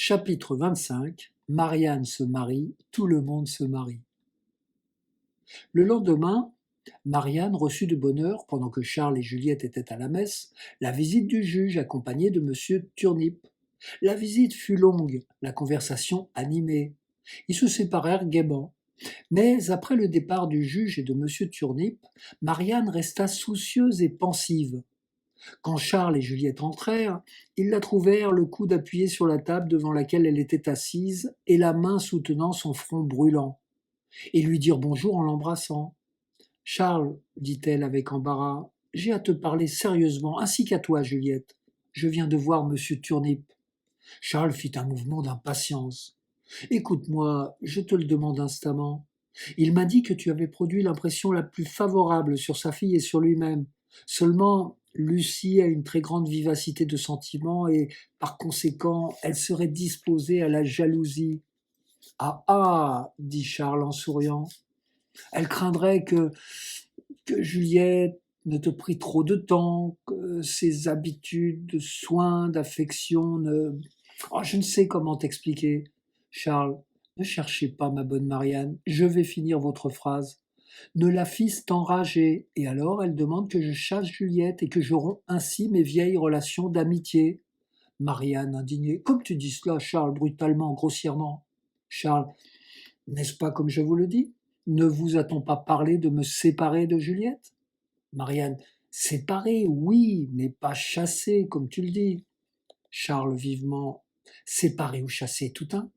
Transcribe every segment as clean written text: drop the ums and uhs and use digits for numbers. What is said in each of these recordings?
Chapitre 25. Marianne se marie, tout le monde se marie. Le lendemain, Marianne reçut de bonne heure, pendant que Charles et Juliette étaient à la messe, la visite du juge accompagné de monsieur Turnip. La visite fut longue, la conversation animée. Ils se séparèrent gaiement. Mais après le départ du juge et de monsieur Turnip, Marianne resta soucieuse et pensive. Quand Charles et Juliette entrèrent, ils la trouvèrent le coude appuyé sur la table devant laquelle elle était assise et la main soutenant son front brûlant. Et lui dirent bonjour en l'embrassant. « Charles, dit-elle avec embarras, j'ai à te parler sérieusement, ainsi qu'à toi, Juliette. Je viens de voir monsieur Turnip. » Charles fit un mouvement d'impatience. « Écoute-moi, je te le demande instamment. Il m'a dit que tu avais produit l'impression la plus favorable sur sa fille et sur lui-même. Seulement, Lucie a une très grande vivacité de sentiment et, par conséquent, elle serait disposée à la jalousie. »« Ah ah !» dit Charles en souriant. « Elle craindrait que Juliette ne te prit trop de temps, que ses habitudes de soins, d'affection ne... Oh, je ne sais comment t'expliquer. Charles, ne cherchez pas ma bonne Marianne, je vais finir votre phrase. Ne la fisse enragée, et alors elle demande que je chasse Juliette et que je romps ainsi mes vieilles relations d'amitié. Marianne, indignée. Comme tu dis cela, Charles, brutalement, grossièrement. Charles, n'est-ce pas comme je vous le dis? Ne vous a-t-on pas parlé de me séparer de Juliette? Marianne, séparer, oui, mais pas chasser, comme tu le dis. Charles, vivement, séparer ou chasser, tout un.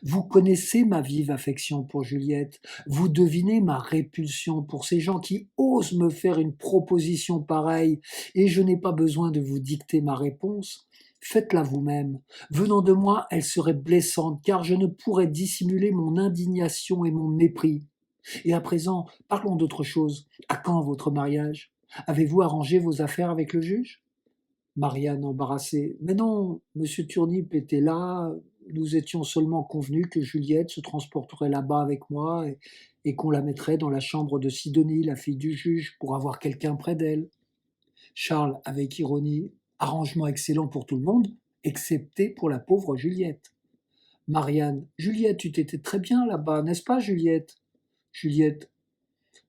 Vous connaissez ma vive affection pour Juliette, vous devinez ma répulsion pour ces gens qui osent me faire une proposition pareille, et je n'ai pas besoin de vous dicter ma réponse. Faites-la vous-même. Venant de moi, elle serait blessante, car je ne pourrais dissimuler mon indignation et mon mépris. Et à présent, parlons d'autre chose. À quand votre mariage? Avez-vous arrangé vos affaires avec le juge? Marianne embarrassée. Mais non, monsieur Turnip était là, nous étions seulement convenus que Juliette se transporterait là-bas avec moi et qu'on la mettrait dans la chambre de Sidonie, la fille du juge, pour avoir quelqu'un près d'elle. Charles, avec ironie, arrangement excellent pour tout le monde, excepté pour la pauvre Juliette. Marianne, Juliette, tu t'étais très bien là-bas, n'est-ce pas, Juliette? Juliette,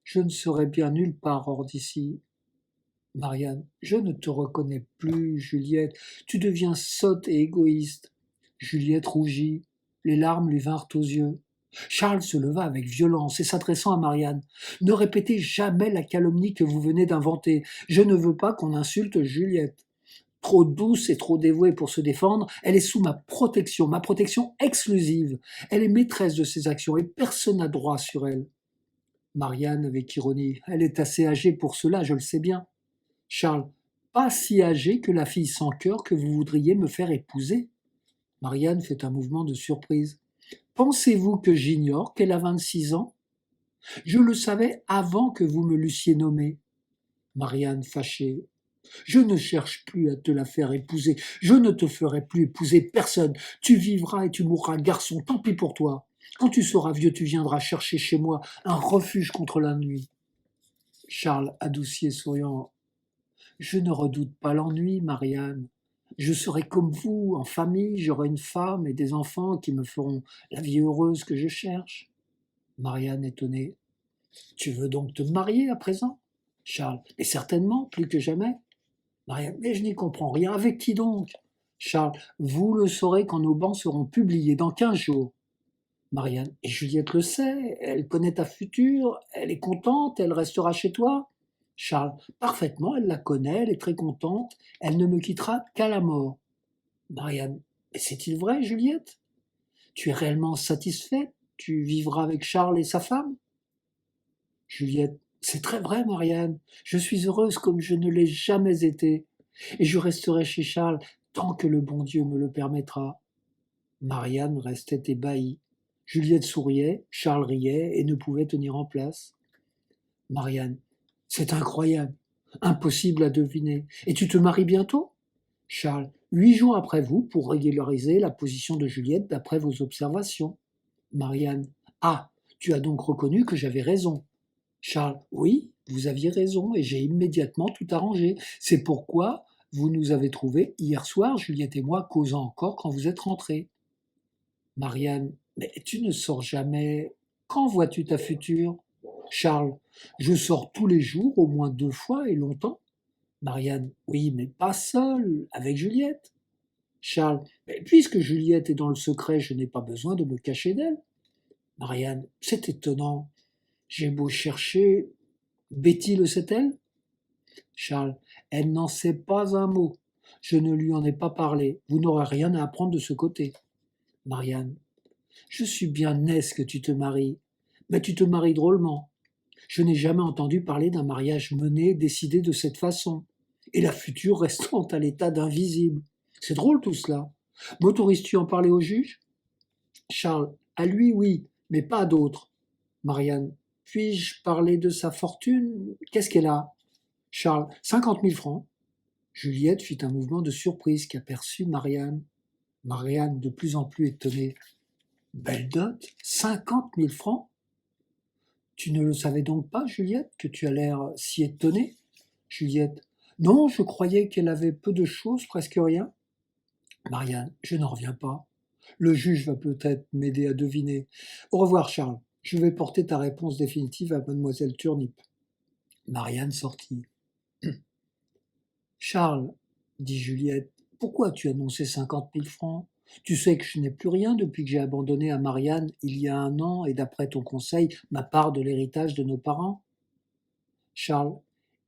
je ne serais bien nulle part hors d'ici. Marianne, je ne te reconnais plus, Juliette, tu deviens sotte et égoïste. Juliette rougit, les larmes lui vinrent aux yeux. Charles se leva avec violence et s'adressant à Marianne. Ne répétez jamais la calomnie que vous venez d'inventer. Je ne veux pas qu'on insulte Juliette. Trop douce et trop dévouée pour se défendre, elle est sous ma protection exclusive. Elle est maîtresse de ses actions et personne n'a droit sur elle. Marianne, avec ironie, elle est assez âgée pour cela, je le sais bien. Charles, pas si âgée que la fille sans cœur que vous voudriez me faire épouser. Marianne fait un mouvement de surprise. Pensez-vous que j'ignore qu'elle a 26 ans? Je le savais avant que vous me l'eussiez nommée. Marianne, fâchée. Je ne cherche plus à te la faire épouser. Je ne te ferai plus épouser personne. Tu vivras et tu mourras garçon, tant pis pour toi. Quand tu seras vieux, tu viendras chercher chez moi un refuge contre la nuit. Charles, adouci et souriant. Je ne redoute pas l'ennui, Marianne. Je serai comme vous, en famille, j'aurai une femme et des enfants qui me feront la vie heureuse que je cherche. Marianne, étonnée. Tu veux donc te marier à présent? Charles, mais certainement, plus que jamais. Marianne, mais je n'y comprends rien. Avec qui donc? Charles, vous le saurez quand nos bans seront publiés dans 15 jours. Marianne, et Juliette le sait, elle connaît ta future, elle est contente, elle restera chez toi. Charles, parfaitement, elle la connaît, elle est très contente, elle ne me quittera qu'à la mort. Marianne, mais c'est-il vrai, Juliette? Tu es réellement satisfaite? Tu vivras avec Charles et sa femme? Juliette, c'est très vrai, Marianne, je suis heureuse comme je ne l'ai jamais été, et je resterai chez Charles tant que le bon Dieu me le permettra. Marianne restait ébahie. Juliette souriait, Charles riait et ne pouvait tenir en place. Marianne, c'est incroyable, impossible à deviner. Et tu te maries bientôt? Charles, 8 jours après vous pour régulariser la position de Juliette d'après vos observations. Marianne, ah, tu as donc reconnu que j'avais raison. Charles, oui, vous aviez raison et j'ai immédiatement tout arrangé. C'est pourquoi vous nous avez trouvés hier soir, Juliette et moi, causant encore quand vous êtes rentrés. Marianne, mais tu ne sors jamais. Quand vois-tu ta future? Charles, je sors tous les jours, au moins 2 fois et longtemps. Marianne, oui, mais pas seule, avec Juliette. Charles, mais puisque Juliette est dans le secret, je n'ai pas besoin de me cacher d'elle. Marianne, c'est étonnant. J'ai beau chercher. Betty le sait-elle? Charles, elle n'en sait pas un mot. Je ne lui en ai pas parlé. Vous n'aurez rien à apprendre de ce côté. Marianne, je suis bien aise que tu te maries. Mais tu te maries drôlement. Je n'ai jamais entendu parler d'un mariage mené, décidé de cette façon. Et la future restant à l'état d'invisible. C'est drôle tout cela. M'autorises-tu à en parler au juge? Charles, à lui oui, mais pas à d'autres. Marianne, puis-je parler de sa fortune? Qu'est-ce qu'elle a? Charles, 50 000 francs. Juliette fit un mouvement de surprise qu'aperçut Marianne. Marianne, de plus en plus étonnée. Belle dot, 50 000 francs? Tu ne le savais donc pas, Juliette, que tu as l'air si étonnée? Juliette, non, je croyais qu'elle avait peu de choses, presque rien. Marianne, je n'en reviens pas. Le juge va peut-être m'aider à deviner. Au revoir, Charles. Je vais porter ta réponse définitive à mademoiselle Turnip. Marianne sortit. Charles, dit Juliette, pourquoi as-tu annoncé 50 000 francs? Tu sais que je n'ai plus rien depuis que j'ai abandonné à Marianne il y a 1 an et d'après ton conseil, ma part de l'héritage de nos parents. Charles,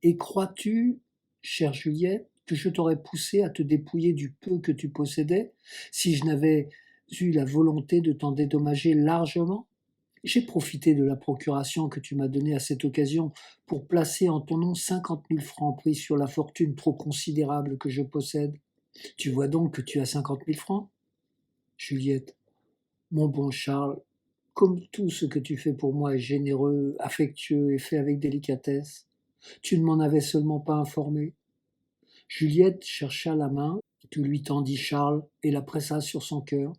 et crois-tu, chère Juliette, que je t'aurais poussé à te dépouiller du peu que tu possédais si je n'avais eu la volonté de t'en dédommager largement? J'ai profité de la procuration que tu m'as donnée à cette occasion pour placer en ton nom 50 000 francs pris sur la fortune trop considérable que je possède. Tu vois donc que tu as 50 000 francs? Juliette, mon bon Charles, comme tout ce que tu fais pour moi est généreux, affectueux et fait avec délicatesse, tu ne m'en avais seulement pas informé. Juliette chercha la main que lui tendit Charles et la pressa sur son cœur.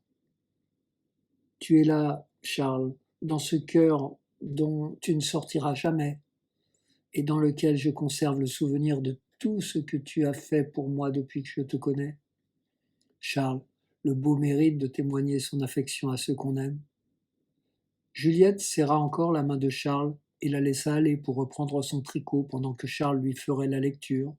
Tu es là, Charles, dans ce cœur dont tu ne sortiras jamais, et dans lequel je conserve le souvenir de tout ce que tu as fait pour moi depuis que je te connais. Charles, le beau mérite de témoigner son affection à ceux qu'on aime. Juliette serra encore la main de Charles et la laissa aller pour reprendre son tricot pendant que Charles lui ferait la lecture.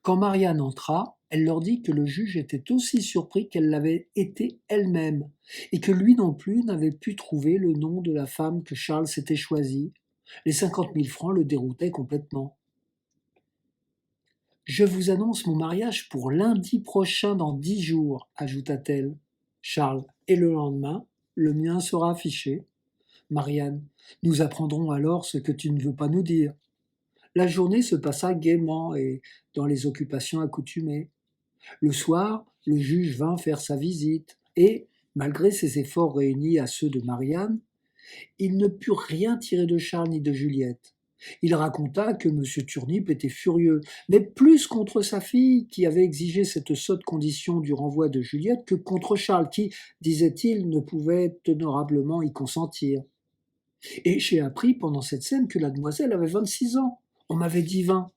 Quand Marianne entra, elle leur dit que le juge était aussi surpris qu'elle l'avait été elle-même, et que lui non plus n'avait pu trouver le nom de la femme que Charles s'était choisie. Les 50 000 francs le déroutaient complètement. Je vous annonce mon mariage pour lundi prochain dans 10 jours, ajouta-t-elle. Charles, et le lendemain, le mien sera affiché. Marianne, nous apprendrons alors ce que tu ne veux pas nous dire. La journée se passa gaiement et dans les occupations accoutumées. Le soir, le juge vint faire sa visite et, malgré ses efforts réunis à ceux de Marianne, il ne put rien tirer de Charles ni de Juliette. Il raconta que M. Turnip était furieux, mais plus contre sa fille qui avait exigé cette sotte condition du renvoi de Juliette que contre Charles qui, disait-il, ne pouvait honorablement y consentir. Et j'ai appris pendant cette scène que la demoiselle avait 26 ans. On m'avait dit 20.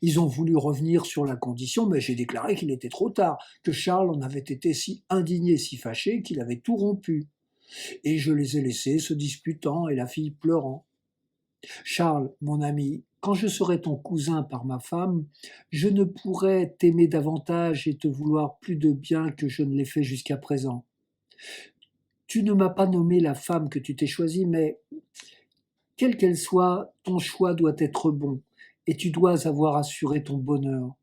Ils ont voulu revenir sur la condition, mais j'ai déclaré qu'il était trop tard, que Charles en avait été si indigné, si fâché, qu'il avait tout rompu. Et je les ai laissés se disputant et la fille pleurant. Charles, mon ami, quand je serai ton cousin par ma femme, je ne pourrai t'aimer davantage et te vouloir plus de bien que je ne l'ai fait jusqu'à présent. Tu ne m'as pas nommé la femme que tu t'es choisie, mais quelle qu'elle soit, ton choix doit être bon, et tu dois avoir assuré ton bonheur.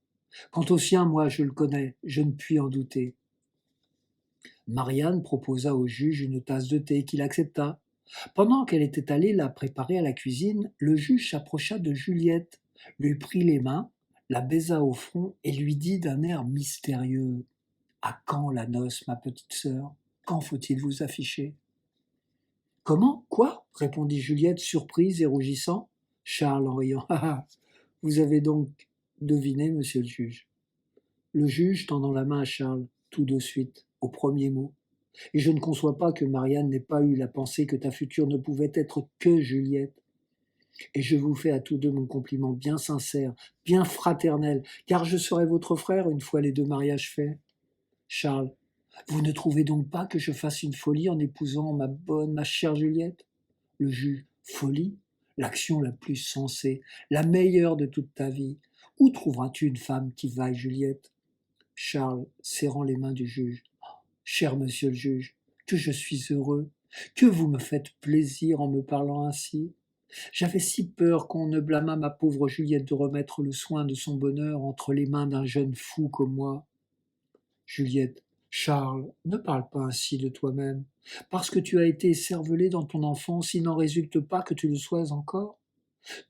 Quant au sien, moi je le connais, je ne puis en douter. Marianne proposa au juge une tasse de thé qu'il accepta. Pendant qu'elle était allée la préparer à la cuisine, le juge s'approcha de Juliette, lui prit les mains, la baisa au front et lui dit d'un air mystérieux: À quand la noce, ma petite sœur? Quand faut-il vous afficher? Comment? Quoi? Répondit Juliette, surprise et rougissant. Charles en riant. Ah ah. Vous avez donc deviné, monsieur le juge. Le juge tendant la main à Charles, tout de suite, au premier mot. Et je ne conçois pas que Marianne n'ait pas eu la pensée que ta future ne pouvait être que Juliette. Et je vous fais à tous deux mon compliment bien sincère, bien fraternel, car je serai votre frère une fois les 2 mariages faits. Charles, Vous ne trouvez donc pas que je fasse une folie en épousant ma bonne, ma chère Juliette? Le juge. Folie? L'action la plus sensée, la meilleure de toute ta vie. Où trouveras-tu une femme qui vaille Juliette? Charles, serrant les mains du juge. Cher monsieur le juge, que je suis heureux, que vous me faites plaisir en me parlant ainsi. J'avais si peur qu'on ne blâmât ma pauvre Juliette de remettre le soin de son bonheur entre les mains d'un jeune fou comme moi. Juliette, Charles, ne parle pas ainsi de toi-même. Parce que tu as été écervelé dans ton enfance, il n'en résulte pas que tu le sois encore.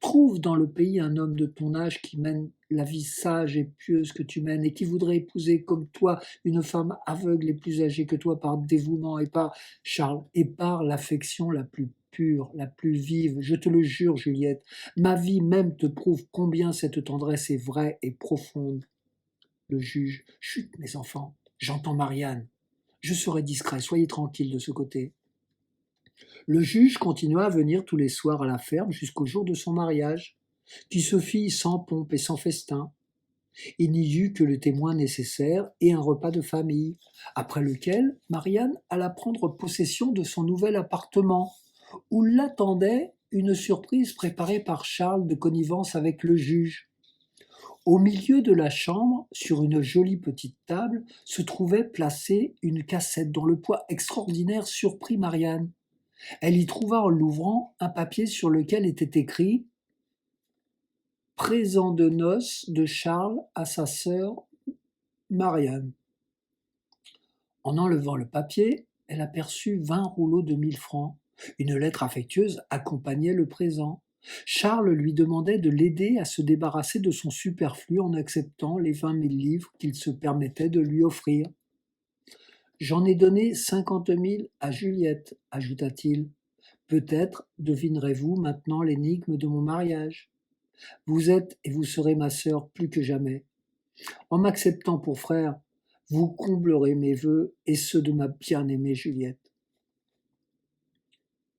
Trouve dans le pays un homme de ton âge qui mène la vie sage et pieuse que tu mènes et qui voudrait épouser comme toi une femme aveugle et plus âgée que toi par dévouement et par, Charles, et par l'affection la plus pure, la plus vive. Je te le jure, Juliette, ma vie même te prouve combien cette tendresse est vraie et profonde. Le juge. Chut, mes enfants, j'entends Marianne. Je serai discret, soyez tranquilles de ce côté. Le juge continua à venir tous les soirs à la ferme jusqu'au jour de son mariage, qui se fit sans pompe et sans festin. Il n'y eut que le témoin nécessaire et un repas de famille, après lequel Marianne alla prendre possession de son nouvel appartement, où l'attendait une surprise préparée par Charles de connivence avec le juge. Au milieu de la chambre, sur une jolie petite table, se trouvait placée une cassette dont le poids extraordinaire surprit Marianne. Elle y trouva en l'ouvrant un papier sur lequel était écrit « Présent de noces de Charles à sa sœur Marianne ». En enlevant le papier, elle aperçut 20 rouleaux de 1 000 francs. Une lettre affectueuse accompagnait le présent. Charles lui demandait de l'aider à se débarrasser de son superflu en acceptant les 20 000 livres qu'il se permettait de lui offrir. J'en ai donné 50 000 à Juliette, ajouta-t-il. Peut-être devinerez-vous maintenant l'énigme de mon mariage. Vous êtes et vous serez ma sœur plus que jamais. En m'acceptant pour frère, vous comblerez mes vœux et ceux de ma bien-aimée Juliette.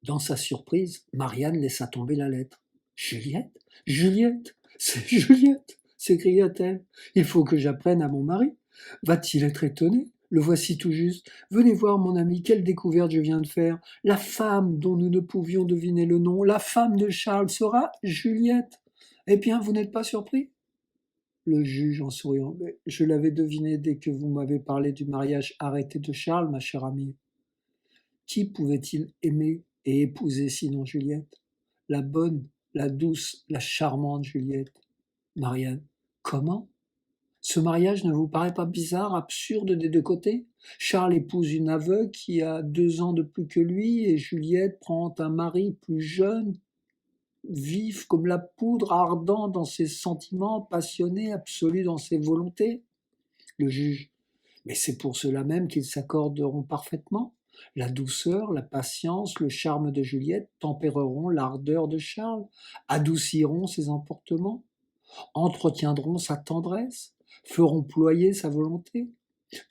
Dans sa surprise, Marianne laissa tomber la lettre. Juliette? Juliette? C'est Juliette! S'écria-t-elle. Il faut que j'apprenne à mon mari. Va-t-il être étonné? Le voici tout juste. Venez voir, mon ami, quelle découverte je viens de faire. La femme dont nous ne pouvions deviner le nom, la femme de Charles sera Juliette. Eh bien, vous n'êtes pas surpris? Le juge en souriant. Mais je l'avais deviné dès que vous m'avez parlé du mariage arrêté de Charles, ma chère amie. Qui pouvait-il aimer et épouser sinon Juliette? La bonne, la douce, la charmante Juliette. Marianne. Comment? Ce mariage ne vous paraît pas bizarre, absurde des deux côtés? Charles épouse une aveugle qui a 2 ans de plus que lui, et Juliette prend un mari plus jeune, vif comme la poudre, ardent dans ses sentiments, passionné, absolu dans ses volontés. Le juge. Mais c'est pour cela même qu'ils s'accorderont parfaitement. La douceur, la patience, le charme de Juliette tempéreront l'ardeur de Charles, adouciront ses emportements, entretiendront sa tendresse, feront ployer sa volonté.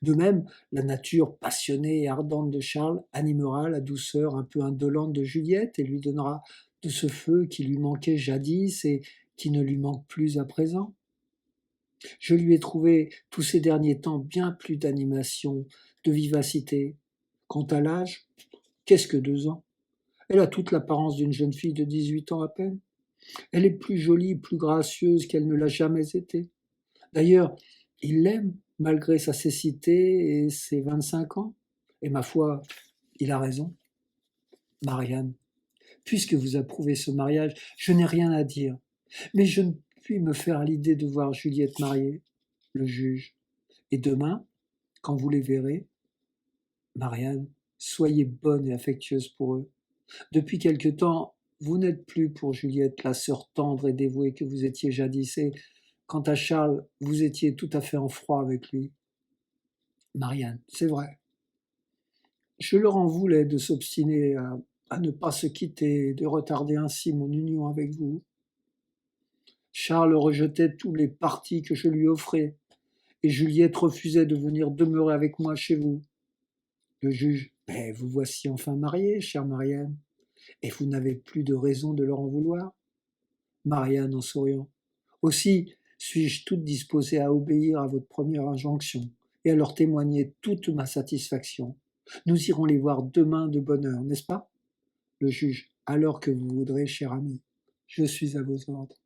De même, la nature passionnée et ardente de Charles animera la douceur un peu indolente de Juliette et lui donnera de ce feu qui lui manquait jadis et qui ne lui manque plus à présent. Je lui ai trouvé tous ces derniers temps bien plus d'animation, de vivacité. Quant à l'âge, qu'est-ce que 2 ans? Elle a toute l'apparence d'une jeune fille de 18 ans à peine. Elle est plus jolie, plus gracieuse qu'elle ne l'a jamais été. D'ailleurs, il l'aime, malgré sa cécité et ses 25 ans. Et ma foi, il a raison. Marianne, puisque vous approuvez ce mariage, je n'ai rien à dire. Mais je ne puis me faire à l'idée de voir Juliette mariée. Le juge. Et demain, quand vous les verrez, Marianne, soyez bonne et affectueuse pour eux. Depuis quelque temps, vous n'êtes plus pour Juliette la sœur tendre et dévouée que vous étiez jadis, et quant à Charles, vous étiez tout à fait en froid avec lui. Marianne, c'est vrai. Je leur en voulais de s'obstiner à ne pas se quitter et de retarder ainsi mon union avec vous. Charles rejetait tous les partis que je lui offrais, et Juliette refusait de venir demeurer avec moi chez vous. Le juge, mais vous voici enfin mariée, chère Marianne, et vous n'avez plus de raison de leur en vouloir. Marianne en souriant. Aussi suis-je toute disposée à obéir à votre première injonction. et à leur témoigner toute ma satisfaction. Nous irons les voir demain de bonne heure, n'est-ce pas? Le juge. Alors que vous voudrez, cher ami. Je suis à vos ordres.